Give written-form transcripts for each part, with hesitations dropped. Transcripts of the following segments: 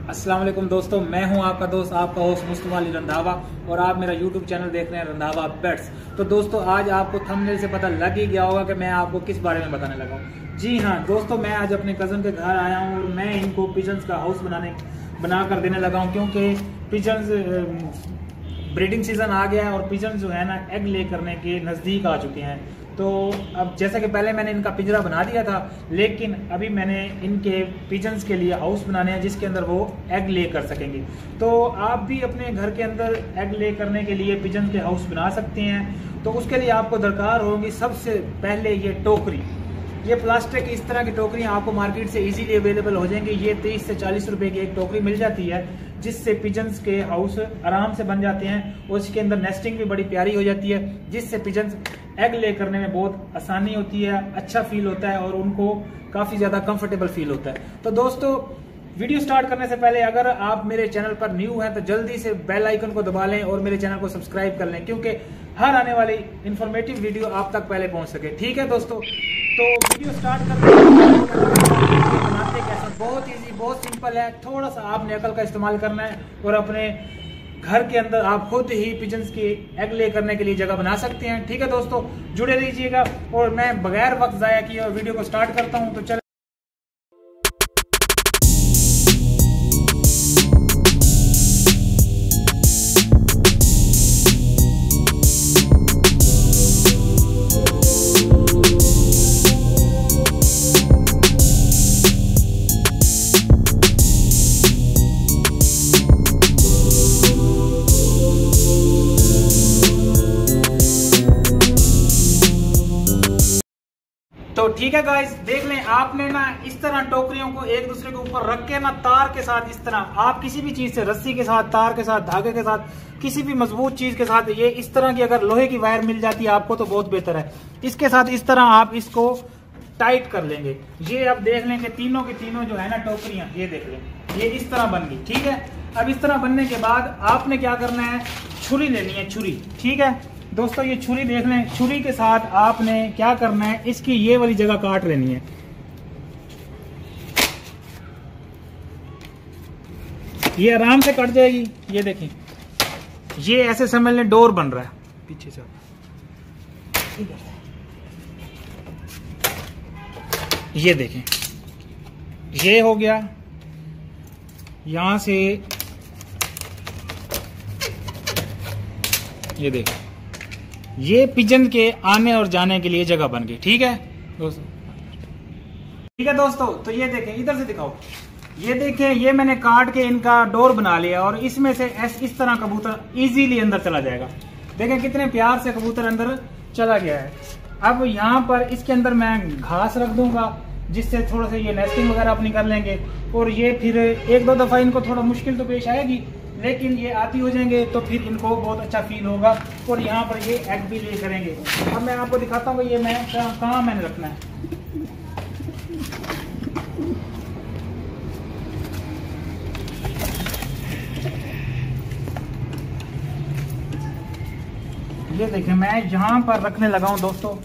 अस्सलाम वालेकुम दोस्तों, मैं हूं आपका दोस्त, आपका होस्ट मुस्तफा अली रंधावा और आप मेरा यूट्यूब चैनल देख रहे हैं रंधावा पेट्स। तो दोस्तों, आज आपको थंबनेल से पता लग ही गया होगा कि मैं आपको किस बारे में बताने लगा हूं। जी हाँ दोस्तों, मैं आज अपने कज़न के घर आया हूं और मैं इनको पिजन्स का हाउस बना कर देने लगा हूँ, क्योंकि पिजन्स ब्रीडिंग सीजन आ गया है और पिजन जो है ना एग ले करने के नज़दीक आ चुके हैं। तो अब जैसा कि पहले मैंने इनका पिंजरा बना दिया था, लेकिन अभी मैंने इनके पिजन्स के लिए हाउस बनाने हैं जिसके अंदर वो एग ले कर सकेंगे। तो आप भी अपने घर के अंदर एग ले करने के लिए पिजन के हाउस बना सकते हैं। तो उसके लिए आपको दरकार होगी सबसे पहले ये टोकरी। ये प्लास्टिक इस तरह की टोकरियाँ आपको मार्केट से इजीली अवेलेबल हो जाएंगी। ये 30 से 40 रुपए की एक टोकरी मिल जाती है, जिससे पिजन्स के हाउस आराम से बन जाते हैं और इसके अंदर नेस्टिंग भी बड़ी प्यारी हो जाती है, जिससे पिजन्स एग ले करने में बहुत आसानी होती है, अच्छा फील होता है और उनको काफ़ी ज़्यादा कंफर्टेबल फील होता है। तो दोस्तों, वीडियो स्टार्ट करने से पहले अगर आप मेरे चैनल पर न्यू हैं तो जल्दी से बेल आइकन को दबा लें और मेरे चैनल को सब्सक्राइब कर लें, क्योंकि हर आने वाली इंफॉर्मेटिव वीडियो आप तक पहले पहुंच सके। ठीक है दोस्तों, तो वीडियो स्टार्ट करते हैं। बनाते कैसे, बहुत इजी, बहुत सिंपल है। थोड़ा सा आपने अकल का इस्तेमाल करना है और अपने घर के अंदर आप खुद ही पिजन्स की एग ले करने के लिए जगह बना सकते हैं। ठीक है दोस्तों, जुड़े रहिएगा और मैं बगैर वक्त जाया किए वीडियो को स्टार्ट करता हूं। तो चल तो ठीक है गाइस, देख लें। आपने ना इस तरह टोकरियों को एक दूसरे के ऊपर रख के ना तार के साथ, इस तरह आप किसी भी चीज से, रस्सी के साथ, तार के साथ, धागे के साथ, किसी भी मजबूत चीज के साथ, ये इस तरह की अगर लोहे की वायर मिल जाती है आपको तो बहुत बेहतर है। इसके साथ इस तरह आप इसको टाइट कर लेंगे। ये अब देख लें कि तीनों की तीनों जो है ना टोकरियां, ये देख लें, ये इस तरह बन गई। ठीक है, अब इस तरह बनने के बाद आपने क्या करना है, छुरी लेनी है, छुरी। ठीक है दोस्तों, ये छुरी देख लें। छुरी के साथ आपने क्या करना है, इसकी ये वाली जगह काट लेनी है। ये आराम से कट जाएगी। ये देखें, ये ऐसे समझ लें डोर बन रहा है पीछे से। ये देखें, ये हो गया। यहां से ये देखें, ये पिजन के आने और जाने के लिए जगह बन गई। ठीक है दोस्तों, ठीक है दोस्तों, तो ये देखें, इधर से दिखाओ। ये देखें, ये मैंने काट के इनका डोर बना लिया और इसमें से इस तरह कबूतर इजीली अंदर चला जाएगा। देखें कितने प्यार से कबूतर अंदर चला गया है। अब यहाँ पर इसके अंदर मैं घास रख दूंगा, जिससे थोड़ा सा ये नेस्टिंग वगैरह अपनी कर लेंगे। और ये फिर एक दो दफा इनको थोड़ा मुश्किल तो पेश आएगी, लेकिन ये आती हो जाएंगे तो फिर इनको बहुत अच्छा फील होगा और यहाँ पर ये एग भी ले करेंगे। अब मैं आपको दिखाता हूँ कि ये मैं कहाँ मैंने रखना है। ये देखें, मैं यहाँ पर रखने लगा हूँ दोस्तों।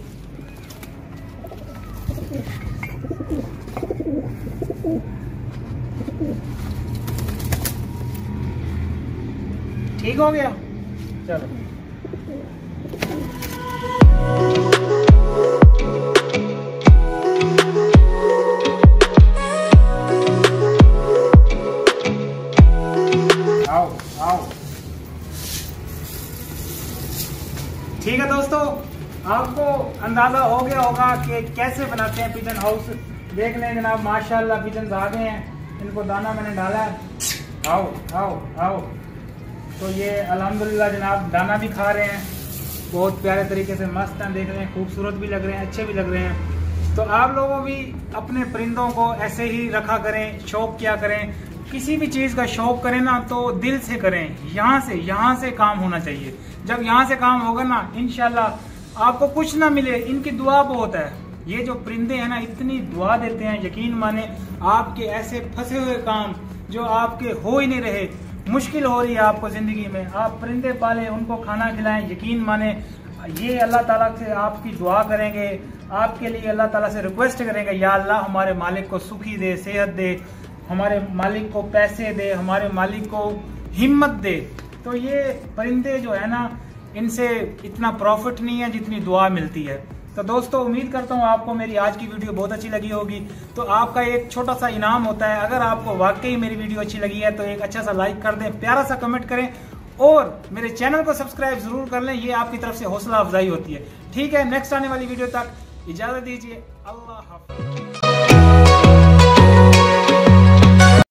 ठीक हो गया, चलो। आओ आओ। ठीक है दोस्तों, आपको अंदाजा हो गया होगा कि कैसे बनाते हैं पिजन हाउस। देख लें जनाब, माशाल्लाह पिजन आ गए हैं। इनको दाना मैंने डाला है। आओ आओ आओ। तो ये अल्हम्दुलिल्लाह जनाब दाना भी खा रहे हैं, बहुत प्यारे तरीके से, मस्त हैं, देख रहे हैं, खूबसूरत भी लग रहे हैं, अच्छे भी लग रहे हैं। तो आप लोगों भी अपने परिंदों को ऐसे ही रखा करें, शौक किया करें। किसी भी चीज़ का शौक करें ना तो दिल से करें, यहाँ से काम होना चाहिए। जब यहाँ से काम होगा ना, इंशाल्लाह आपको कुछ ना मिले, इनकी दुआ बहुत है। ये जो परिंदे हैं ना, इतनी दुआ देते हैं, यकीन माने आपके ऐसे फंसे हुए काम जो आपके हो ही नहीं रहे, मुश्किल हो रही है आपको जिंदगी में, आप परिंदे पालें, उनको खाना खिलाएं, यकीन माने ये अल्लाह ताला से आपकी दुआ करेंगे, आपके लिए अल्लाह ताला से रिक्वेस्ट करेंगे, या अल्लाह हमारे मालिक को सुखी दे, सेहत दे, हमारे मालिक को पैसे दे, हमारे मालिक को हिम्मत दे। तो ये परिंदे जो है ना, इनसे इतना प्रॉफिट नहीं है जितनी दुआ मिलती है। तो दोस्तों उम्मीद करता हूँ आपको मेरी आज की वीडियो बहुत अच्छी लगी होगी। तो आपका एक छोटा सा इनाम होता है, अगर आपको वाकई मेरी वीडियो अच्छी लगी है तो एक अच्छा सा लाइक कर दें, प्यारा सा कमेंट करें और मेरे चैनल को सब्सक्राइब जरूर कर लें। ये आपकी तरफ से हौसला अफजाई होती है। ठीक है, नेक्स्ट आने वाली वीडियो तक इजाजत दीजिए। अल्लाह हाफ़िज़।